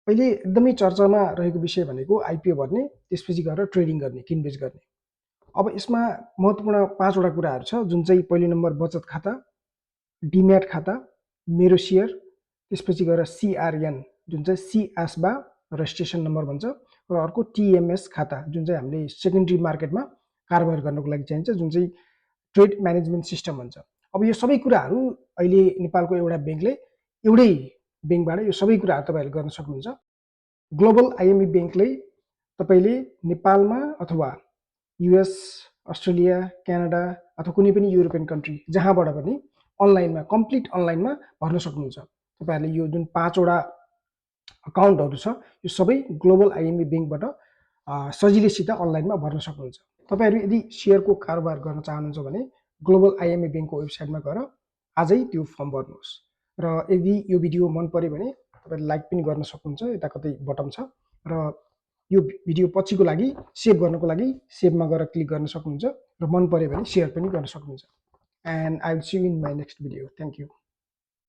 अहिले एकदमै चर्चामा रहेको विषय भनेको आइपिओ भर्ने, त्यसपछि गएर ट्रेडिङ गर्ने, किनबेच गर्ने। अब यसमा महत्त्वपूर्ण 5 वटा कुराहरू छ, जुन चाहिँ पहिलो नम्बर बचत खाता, डिम्याट खाता, मेरो सेयर, त्यसपछि गएर सिआरएन जुन चाहिँ सिआसबा रजिस्ट्रेसन नम्बर भन्छ, र अर्को टिएमएस खाता जुन चाहिँ हामीले सेकेन्डरी मार्केटमा कारोबार गर्नको लागि चाहिन्छ, जुन चाहिँ ट्रेड म्यानेजमेन्ट सिस्टम भन्छ। अब यो सबै कुराहरू अहिले नेपालको एउटै ब्याङ्कबाट यो सबै कुराहरू तपाईँहरूले गर्न सक्नुहुन्छ। ग्लोबल आइएमई ब्याङ्कले तपाईँले नेपालमा अथवा युएस, अस्ट्रेलिया, क्यानाडा अथवा कुनै पनि युरोपियन कन्ट्री जहाँबाट पनि अनलाइनमा कम्प्लिट अनलाइनमा भर्न सक्नुहुन्छ। तपाईँहरूले यो जुन 5 वटा अकाउन्टहरू छ यो सबै ग्लोबल आइएमई ब्याङ्कबाट सजिलैसित अनलाइनमा भर्न सक्नुहुन्छ। तपाईँहरू यदि सेयरको कारोबार गर्न चाहनुहुन्छ भने ग्लोबल आइएमई ब्याङ्कको वेबसाइटमा गएर आजै त्यो फर्म भर्नुहोस्। र यदि यो भिडियो मन पर्यो भने तपाईले लाइक पनि गर्न सक्नुहुन्छ, यता कतै बटन छ, र यो भिडियो पछिको लागि सेभ गर्नको लागि सेभमा गएर क्लिक गर्न सक्नुहुन्छ, र मन पर्यो भने सेयर पनि गर्न सक्नुहुन्छ। And I will see you in my next video. Thank you.